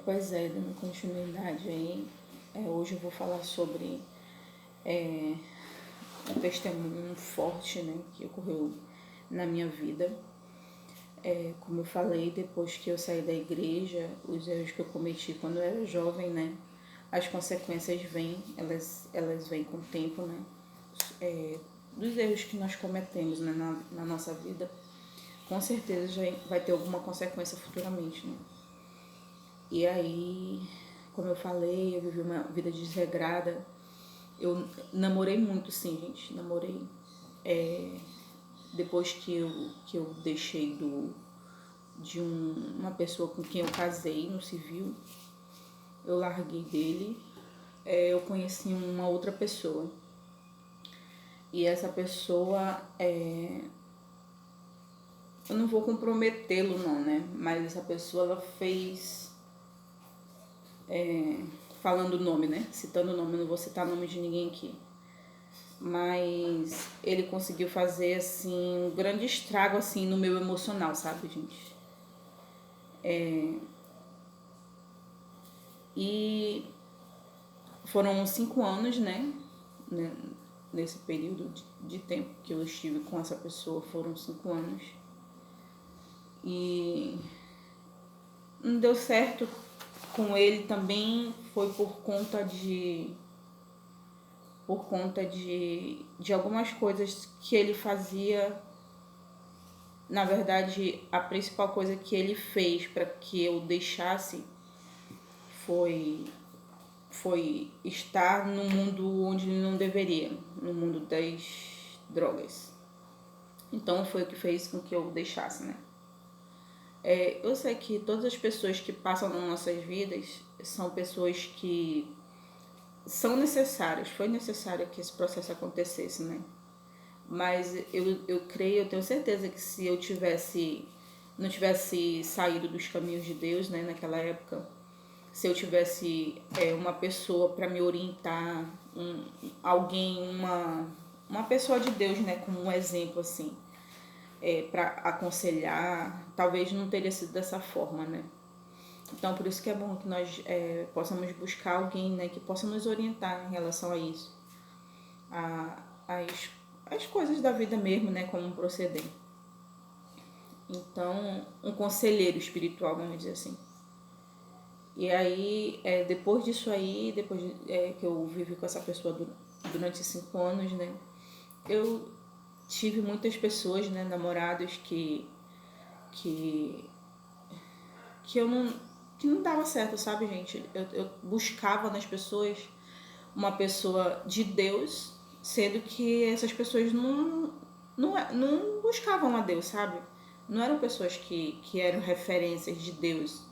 Pois é, dando continuidade aí, hoje eu vou falar sobre um testemunho forte, né, que ocorreu na minha vida. Como eu falei, depois que eu saí da igreja, os erros que eu cometi quando eu era jovem, né, as consequências vêm, elas vêm com o tempo, né, dos erros que nós cometemos, né, na nossa vida, com certeza já vai ter alguma consequência futuramente, né. E aí, como eu falei, eu vivi uma vida desregrada. Eu namorei muito, sim, gente. Namorei. Depois que eu deixei uma pessoa com quem eu casei no civil, eu larguei dele. Eu conheci uma outra pessoa. E essa pessoa, eu não vou comprometê-lo não, né? Mas essa pessoa, ela fez, falando o nome, né? Citando o nome, não vou citar o nome de ninguém aqui. Mas ele conseguiu fazer, assim, um grande estrago, assim, no meu emocional, sabe, gente? E foram 5 anos, né? Nesse período de tempo que eu estive com essa pessoa, foram 5 anos. E não deu certo com ele também, foi por conta de algumas coisas que ele fazia. Na verdade, a principal coisa que ele fez para que eu deixasse foi estar no mundo onde ele não deveria, no mundo das drogas. Então foi o que fez com que eu deixasse, né? Eu sei que todas as pessoas que passam nas nossas vidas são pessoas que são necessárias, foi necessário que esse processo acontecesse, né? Mas eu creio, eu tenho certeza que se eu não tivesse saído dos caminhos de Deus, né, naquela época, se eu tivesse uma pessoa para me orientar, uma pessoa de Deus, né, como um exemplo assim, para aconselhar, talvez não teria sido dessa forma, né? Então por isso que é bom que nós possamos buscar alguém, né, que possa nos orientar em relação a isso, as coisas da vida mesmo, né, como proceder. Então, um conselheiro espiritual, vamos dizer assim. E aí, depois disso aí, que eu vivi com essa pessoa durante 5 anos, né, eu tive muitas pessoas, né, namorados que eu não, que não dava certo, sabe, gente? Eu buscava nas pessoas uma pessoa de Deus, sendo que essas pessoas não buscavam a Deus, sabe? Não eram pessoas que eram referências de Deus.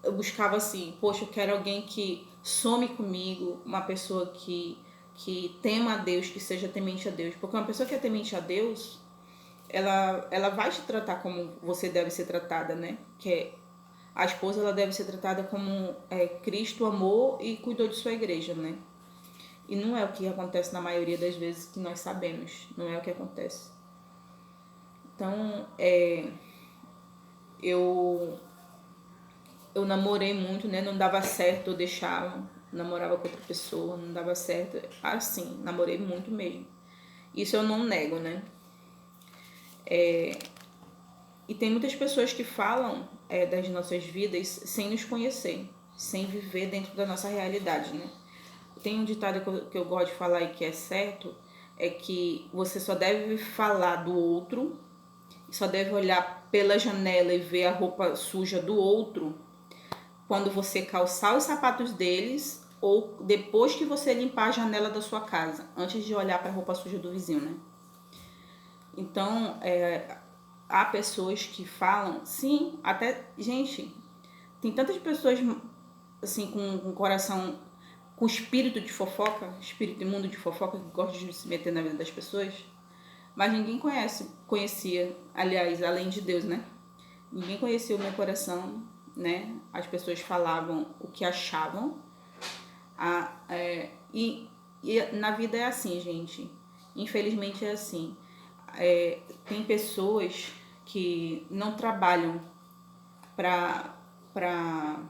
Eu buscava assim, poxa, eu quero alguém que some comigo, uma pessoa que tema a Deus, que seja temente a Deus. Porque uma pessoa que é temente a Deus, ela vai te tratar como você deve ser tratada, né? A esposa, ela deve ser tratada como Cristo amou e cuidou de sua igreja, né? E não é o que acontece na maioria das vezes que nós sabemos. Não é o que acontece. Então, eu namorei muito, né? Não dava certo, eu deixava. Namorava com outra pessoa, não dava certo. Assim, namorei muito mesmo. Isso eu não nego, né? E tem muitas pessoas que falam das nossas vidas sem nos conhecer, sem viver dentro da nossa realidade, né? Tem um ditado que eu gosto de falar e que é certo, é que você só deve falar do outro, só deve olhar pela janela e ver a roupa suja do outro quando você calçar os sapatos deles ou depois que você limpar a janela da sua casa, antes de olhar para a roupa suja do vizinho, né? Então, há pessoas que falam, sim, até, gente, tem tantas pessoas assim com coração, com espírito de fofoca, espírito imundo de fofoca, que gostam de se meter na vida das pessoas, mas ninguém conhecia, aliás, além de Deus, né? Ninguém conhecia o meu coração, né? As pessoas falavam o que achavam. E na vida é assim, gente. Infelizmente é assim. Tem pessoas que não trabalham para para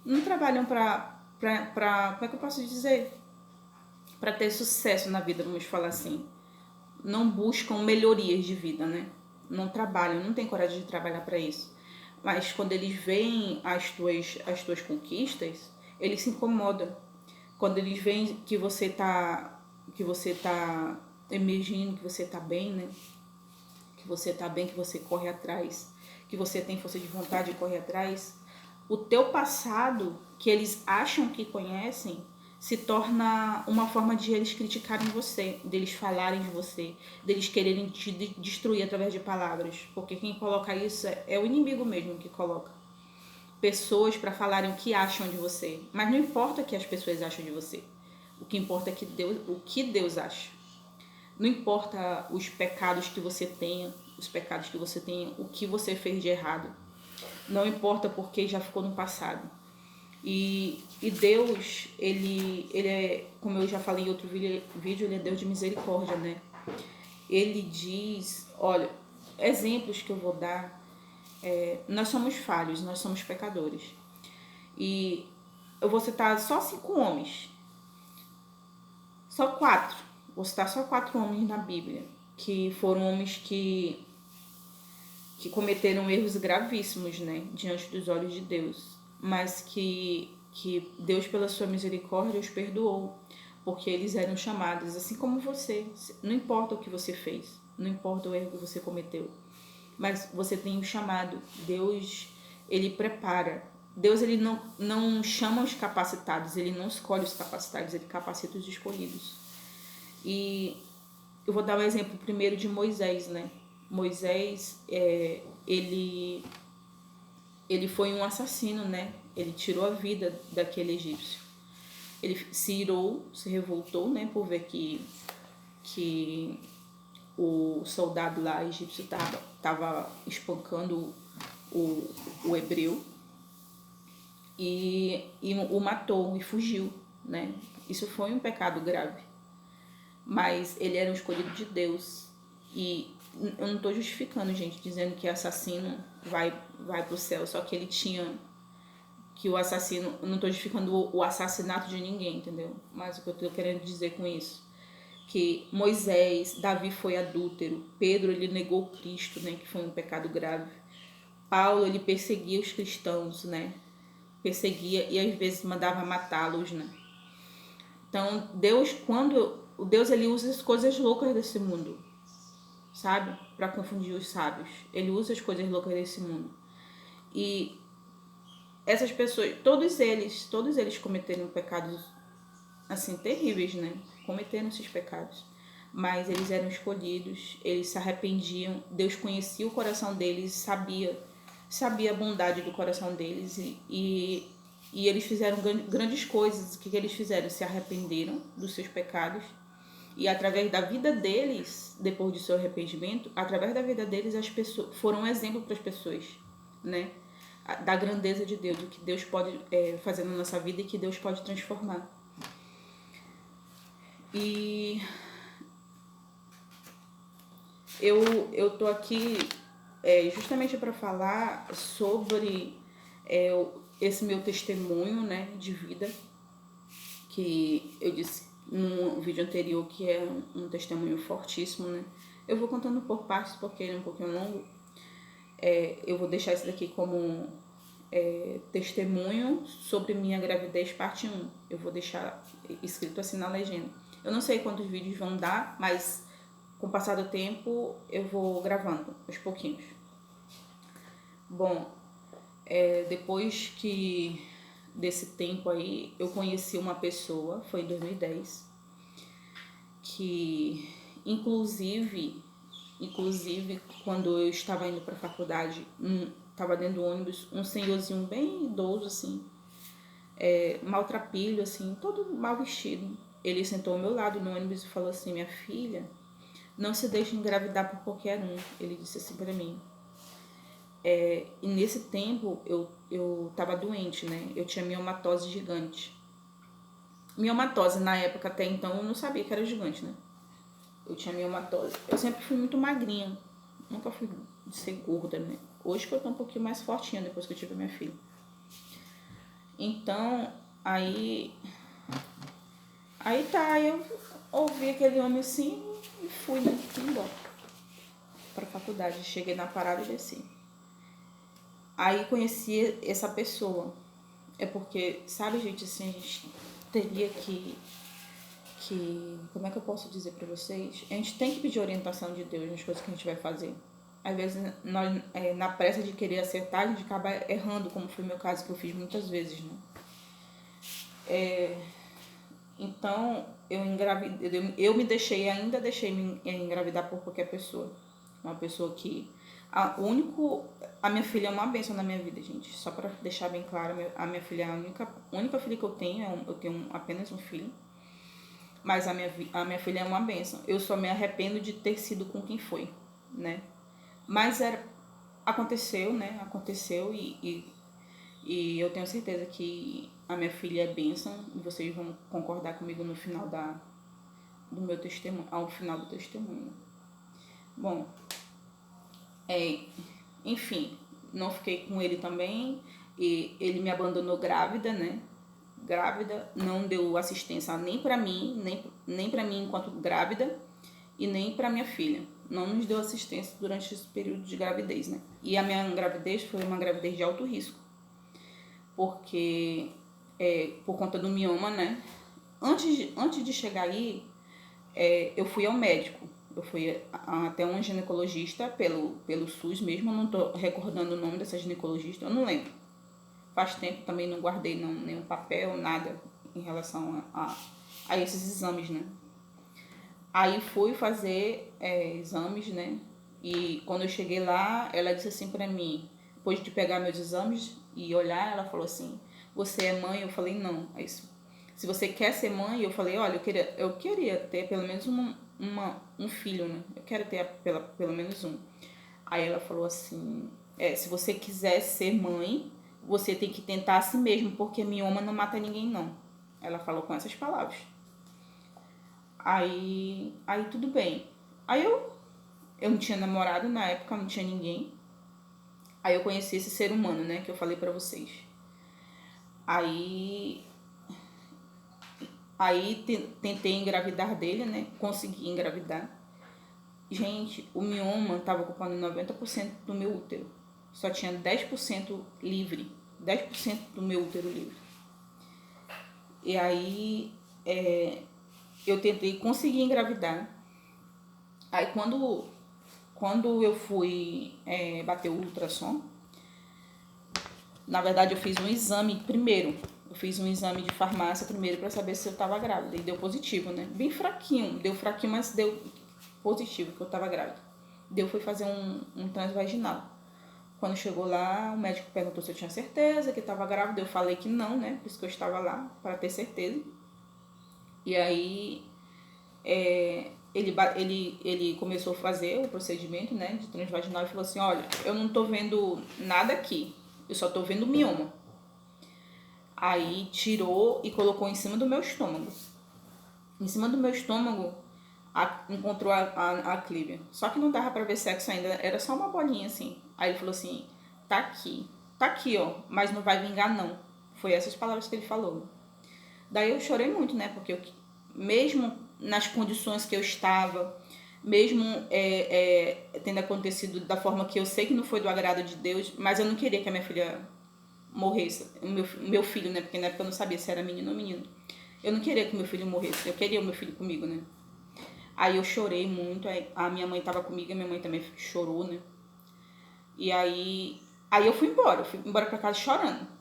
não trabalham para como é que eu posso dizer? Para ter sucesso na vida, vamos falar assim. Não buscam melhorias de vida, né? Não trabalham, não tem coragem de trabalhar para isso. Mas quando eles veem as tuas conquistas, eles se incomodam. Quando eles veem que você tá emergindo, que você tá bem, né? Que você tá bem, que você corre atrás, que você tem força de vontade de correr atrás, o teu passado, que eles acham que conhecem, se torna uma forma de eles criticarem você, deles falarem de você, deles quererem te destruir através de palavras. Porque quem coloca isso é o inimigo mesmo que coloca. Pessoas para falarem o que acham de você. Mas não importa o que as pessoas acham de você. O que importa é o que Deus acha. Não importa os pecados que você tenha, o que você fez de errado. Não importa porque já ficou no passado. E Deus, ele é, como eu já falei em outro vídeo, ele é Deus de misericórdia, né? Ele diz, olha, exemplos que eu vou dar, nós somos falhos, nós somos pecadores. E eu vou citar só 5 homens, só 4, vou citar só 4 homens na Bíblia, que foram homens que cometeram erros gravíssimos, né, diante dos olhos de Deus, mas que Deus, pela sua misericórdia, os perdoou, porque eles eram chamados, assim como você. Não importa o que você fez, não importa o erro que você cometeu, mas você tem um chamado. Deus, ele prepara. Deus, ele não chama os capacitados, ele não escolhe os capacitados, ele capacita os escolhidos. E eu vou dar um exemplo primeiro de Moisés, né? Moisés, ele foi um assassino, né? Ele tirou a vida daquele egípcio. Ele se irou, se revoltou, né? Por ver que o soldado lá egípcio estava espancando o hebreu e o matou e fugiu, né? Isso foi um pecado grave. Mas ele era um escolhido de Deus. E eu não estou justificando, gente, dizendo que assassino vai pro céu, só que ele tinha que o assassino, eu não estou justificando o assassinato de ninguém, entendeu? Mas o que eu estou querendo dizer com isso, que Moisés, Davi foi adúltero, Pedro, ele negou Cristo, né, que foi um pecado grave. Paulo, ele perseguia os cristãos, né? Perseguia e às vezes mandava matá-los, né? Então, Deus ele usa as coisas loucas desse mundo, sabe? Para confundir os sábios. Ele usa as coisas loucas desse mundo. E essas pessoas, todos eles cometeram pecados assim terríveis, né? Cometeram esses pecados. Mas eles eram escolhidos, eles se arrependiam, Deus conhecia o coração deles, sabia a bondade do coração deles e eles fizeram grandes coisas. O que eles fizeram? Se arrependeram dos seus pecados e através da vida deles, depois do seu arrependimento, através da vida deles, as pessoas foram um exemplo para as pessoas, né? Da grandeza de Deus, do que Deus pode fazer na nossa vida e que Deus pode transformar. E eu tô aqui justamente para falar sobre esse meu testemunho, né, de vida, que eu disse num vídeo anterior que é um testemunho fortíssimo, né? Eu vou contando por partes porque ele é um pouquinho longo. Eu vou deixar isso daqui como testemunho sobre minha gravidez parte 1. Eu vou deixar escrito assim na legenda. Eu não sei quantos vídeos vão dar, mas com o passar do tempo eu vou gravando aos pouquinhos. Bom, depois desse tempo aí, eu conheci uma pessoa, foi em 2010, que inclusive quando eu estava indo para a faculdade, estava dentro do ônibus, um senhorzinho bem idoso, assim, maltrapilho, assim, todo mal vestido. Ele sentou ao meu lado no ônibus e falou assim: minha filha, não se deixe engravidar por qualquer um. Ele disse assim para mim. E nesse tempo eu tava doente, né? Eu tinha miomatose gigante. Miomatose, na época até então, eu não sabia que era gigante, né? Eu tinha miomatose. Eu sempre fui muito magrinha. Nunca fui de ser gorda, né? Hoje que eu tô um pouquinho mais fortinha depois que eu tive minha filha. Então, aí tá, eu ouvi aquele homem assim e fui, né? Fui embora pra faculdade. Cheguei na parada e desci. Aí conheci essa pessoa. É porque, sabe, gente, assim, a gente teria como é que eu posso dizer pra vocês? A gente tem que pedir orientação de Deus nas coisas que a gente vai fazer. Às vezes, nós, na pressa de querer acertar, a gente acaba errando, como foi o meu caso, que eu fiz muitas vezes, né? Então, eu me deixei, ainda deixei me engravidar por qualquer pessoa. Uma pessoa que... A minha filha é uma bênção na minha vida, gente. Só pra deixar bem claro, a minha filha é a única filha que eu tenho. Eu tenho apenas um filho. Mas a minha filha é uma bênção. Eu só me arrependo de ter sido com quem foi, né? Mas aconteceu, né? Aconteceu e eu tenho certeza que a minha filha é bênção. E vocês vão concordar comigo no final do meu testemunho, ao final do testemunho. Bom, enfim, não fiquei com ele também. E ele me abandonou grávida, né? Grávida, não deu assistência nem pra mim, nem para mim enquanto grávida e nem pra minha filha. Não nos deu assistência durante esse período de gravidez, né? E a minha gravidez foi uma gravidez de alto risco, porque por conta do mioma, né? Antes de chegar aí, eu fui ao médico. Eu fui até um ginecologista pelo SUS mesmo. Eu não tô recordando o nome dessa ginecologista, eu não lembro. Faz tempo, também não guardei nenhum papel, nada em relação a esses exames, né? Aí fui fazer exames, né? E quando eu cheguei lá, ela disse assim pra mim, depois de pegar meus exames e olhar, ela falou assim: você é mãe? Eu falei: não. Aí, se você quer ser mãe, eu falei: olha, eu queria ter pelo menos um filho, né? Eu quero ter pelo menos um. Aí ela falou assim: se você quiser ser mãe, você tem que tentar a si mesmo, porque mioma não mata ninguém, não. Ela falou com essas palavras. Aí tudo bem. Aí eu não tinha namorado na época, não tinha ninguém. Aí eu conheci esse ser humano, né, que eu falei pra vocês. Aí tentei engravidar dele, né, consegui engravidar. Gente, o mioma tava ocupando 90% do meu útero. Só tinha 10% livre. 10% do meu útero livre. E aí eu tentei conseguir engravidar. Aí quando eu fui bater o ultrassom, na verdade eu fiz um exame primeiro. Eu fiz um exame de farmácia primeiro para saber se eu tava grávida. E deu positivo, né? Bem fraquinho. Deu fraquinho, mas deu positivo que eu tava grávida. Deu foi fazer um transvaginal. Quando chegou lá, o médico perguntou se eu tinha certeza que estava grávida. Eu falei que não, né? Por isso que eu estava lá, para ter certeza. E aí ele começou a fazer o procedimento, né, de transvaginal e falou assim: olha, eu não tô vendo nada aqui, eu só tô vendo mioma. Aí tirou e colocou em cima do meu estômago. Em cima do meu estômago encontrou a clíbia. Só que não dava pra ver sexo ainda, era só uma bolinha assim. Aí ele falou assim: tá aqui, ó, mas não vai vingar não. Foi essas palavras que ele falou. Daí eu chorei muito, né, porque mesmo nas condições que eu estava, mesmo tendo acontecido da forma que eu sei que não foi do agrado de Deus, mas eu não queria que a minha filha morresse, o meu filho, né, porque na época eu não sabia se era menino ou menino. Eu não queria que meu filho morresse, eu queria o meu filho comigo, né. Aí eu chorei muito, a minha mãe tava comigo, a minha mãe também chorou, né. E aí eu fui embora pra casa chorando.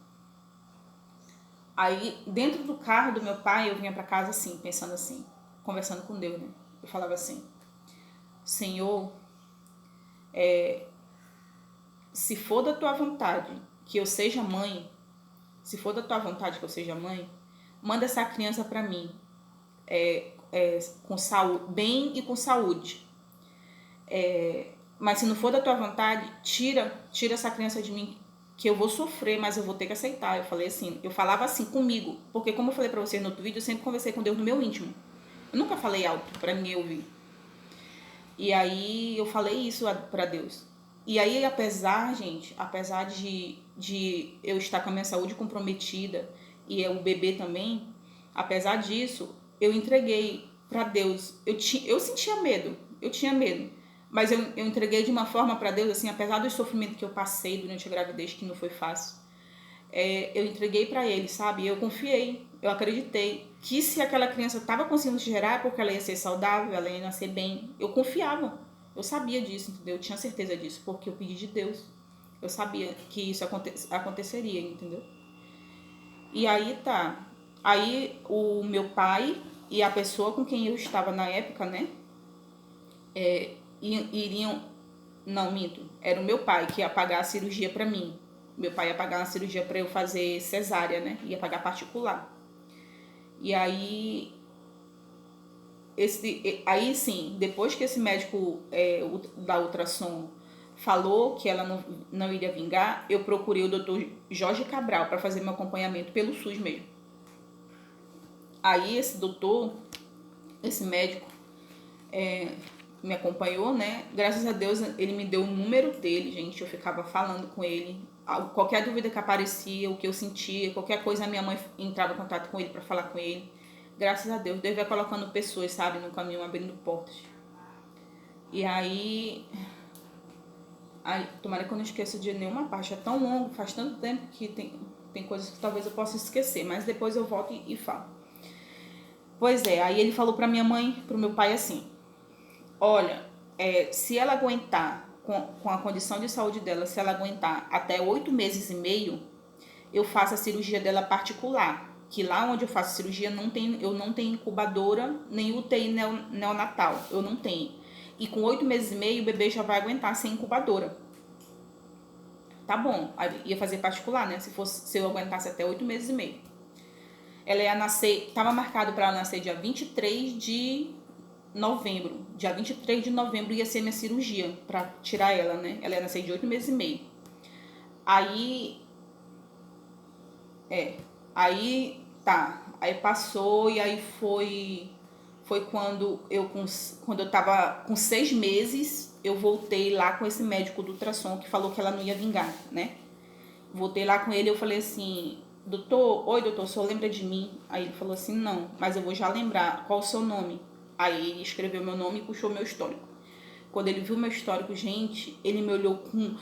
Aí, dentro do carro do meu pai, eu vinha pra casa assim, pensando assim, conversando com Deus, né? Eu falava assim: Senhor, se for da tua vontade que eu seja mãe, se for da tua vontade que eu seja mãe, manda essa criança pra mim, com saúde, bem e com saúde. Mas se não for da tua vontade, tira essa criança de mim, que eu vou sofrer, mas eu vou ter que aceitar. Eu falava assim comigo, porque como eu falei pra vocês no outro vídeo, eu sempre conversei com Deus no meu íntimo. Eu nunca falei alto pra ninguém ouvir. E aí eu falei isso pra Deus. E aí, apesar, gente, apesar de eu estar com a minha saúde comprometida e o bebê também, apesar disso, eu entreguei para Deus. Eu sentia medo, eu tinha medo. Mas eu entreguei de uma forma para Deus, assim, apesar do sofrimento que eu passei durante a gravidez, que não foi fácil, eu entreguei para Ele, sabe? Eu confiei, eu acreditei que se aquela criança estava conseguindo gerar é porque ela ia ser saudável, ela ia nascer bem. Eu confiava, eu sabia disso, entendeu? Eu tinha certeza disso, porque eu pedi de Deus. Eu sabia que isso aconteceria, entendeu? E aí tá. Aí o meu pai e a pessoa com quem eu estava na época, né? Iriam. Não, minto. Era o meu pai que ia pagar a cirurgia pra mim. Meu pai ia pagar uma cirurgia pra eu fazer cesárea, né? Ia pagar particular. E aí. Aí sim, depois que esse médico da ultrassom falou que ela não iria vingar, eu procurei o doutor Jorge Cabral para fazer meu acompanhamento pelo SUS mesmo. Aí esse doutor, esse médico, me acompanhou, né? Graças a Deus ele me deu o número dele, gente. Eu ficava falando com ele. Qualquer dúvida que aparecia, o que eu sentia, qualquer coisa, a minha mãe entrava em contato com ele para falar com ele. Graças a Deus, Deus vai colocando pessoas, sabe, no caminho, abrindo portas. E aí, tomara que eu não esqueça de nenhuma parte. É tão longo, faz tanto tempo que tem coisas que talvez eu possa esquecer, mas depois eu volto e falo. Pois é, aí ele falou pra minha mãe, pro meu pai assim: olha, se ela aguentar, com a condição de saúde dela, se ela aguentar até 8 meses e meio, eu faço a cirurgia dela particular. Que lá onde eu faço cirurgia eu não tenho incubadora nem UTI neonatal. Eu não tenho. E com 8 meses e meio o bebê já vai aguentar sem incubadora. Tá bom. Aí ia fazer particular, né? Se eu aguentasse até 8 meses e meio. Ela ia nascer, estava marcado para ela nascer dia 23 de novembro. Dia 23 de novembro ia ser minha cirurgia para tirar ela, né? Ela ia nascer de 8 meses e meio. Aí tá. Aí passou e aí foi quando eu tava com 6 meses, eu voltei lá com esse médico do ultrassom que falou que ela não ia vingar, né? Voltei lá com ele e eu falei assim: doutor, oi doutor, o senhor lembra de mim? Aí ele falou assim: não, mas eu vou já lembrar, qual o seu nome? Aí ele escreveu meu nome e puxou meu histórico. Quando ele viu meu histórico, gente, ele me olhou com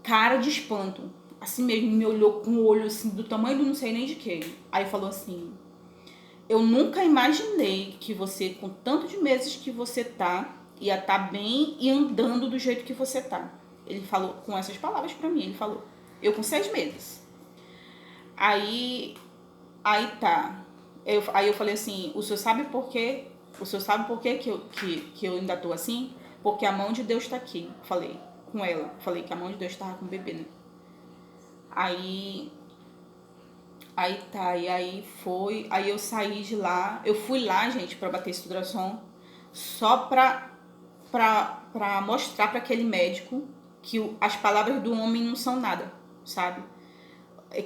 cara de espanto. Assim mesmo, me olhou com o olho assim, do tamanho do não sei nem de que. Aí falou assim: eu nunca imaginei que você, com tanto de meses que você tá, ia estar bem e andando do jeito que você tá. Ele falou com essas palavras pra mim, ele falou: eu com 6 meses. Aí tá. Aí eu falei assim: o senhor sabe por quê? O senhor sabe por quê que eu ainda tô assim? Porque a mão de Deus tá aqui. Falei com ela. Falei que a mão de Deus tava com o bebê, né? Aí tá, e aí eu saí de lá, eu fui lá, gente, pra bater esse ultrassom, só pra mostrar pra aquele médico que as palavras do homem não são nada, sabe?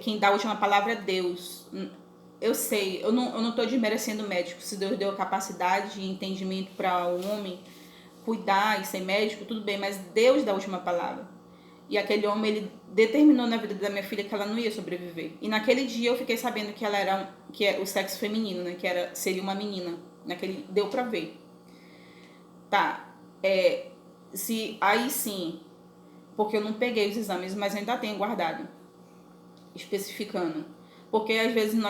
Quem dá a última palavra é Deus. Eu sei, eu não tô desmerecendo o médico, se Deus deu capacidade e entendimento para o homem cuidar e ser médico, tudo bem, mas Deus dá a última palavra. E aquele homem, ele determinou na vida da minha filha que ela não ia sobreviver. E naquele dia eu fiquei sabendo que ela era que é o sexo feminino, né? Seria uma menina. Deu pra ver. Tá. Aí sim, porque eu não peguei os exames, mas ainda tenho guardado, especificando. Porque às vezes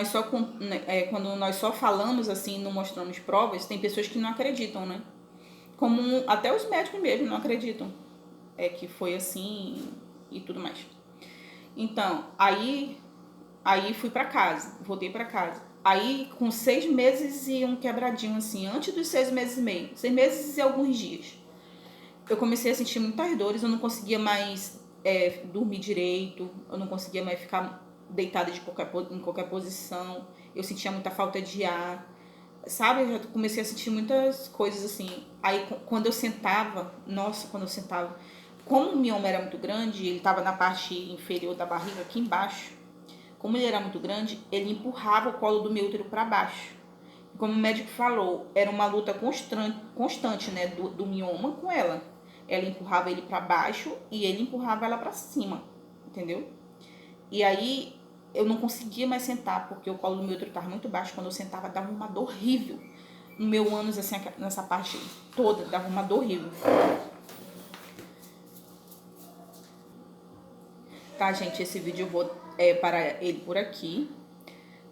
quando nós só falamos assim, não mostramos provas, tem pessoas que não acreditam, né? Como até os médicos mesmo não acreditam. Que foi assim e tudo mais. Então, aí fui pra casa, voltei pra casa. Aí, com 6 meses e um quebradinho, assim, antes dos 6 meses e meio, 6 meses e alguns dias, eu comecei a sentir muitas dores, eu não conseguia mais dormir direito, eu não conseguia mais ficar deitada em qualquer posição, eu sentia muita falta de ar, sabe? Eu já comecei a sentir muitas coisas assim. Aí, quando eu sentava, como o mioma era muito grande, ele estava na parte inferior da barriga, aqui embaixo. Como ele era muito grande, ele empurrava o colo do meu útero para baixo. Como o médico falou, era uma luta constante, né, do mioma com ela. ela empurrava ele para baixo e ele empurrava ela para cima, entendeu? E aí eu não conseguia mais sentar, porque o colo do meu útero estava muito baixo. Quando eu sentava, dava uma dor horrível. No meu ânus, assim, nessa parte toda, dava uma dor horrível. Tá, gente, esse vídeo eu vou parar ele por aqui.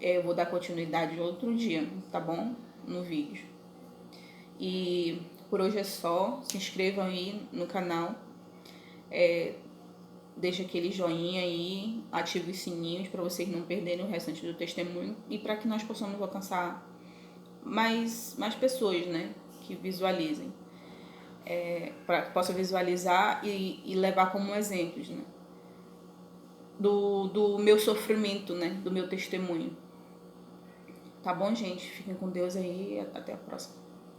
Eu vou dar continuidade outro dia, tá bom? No vídeo. E por hoje é só. Se inscrevam aí no canal. Deixa aquele joinha aí, ative os sininhos para vocês não perderem o restante do testemunho e para que nós possamos alcançar mais pessoas, né, que visualizem, para que possam visualizar e levar como exemplos, né, do meu sofrimento, né, do meu testemunho. Tá bom, gente? Fiquem com Deus aí e até a próxima.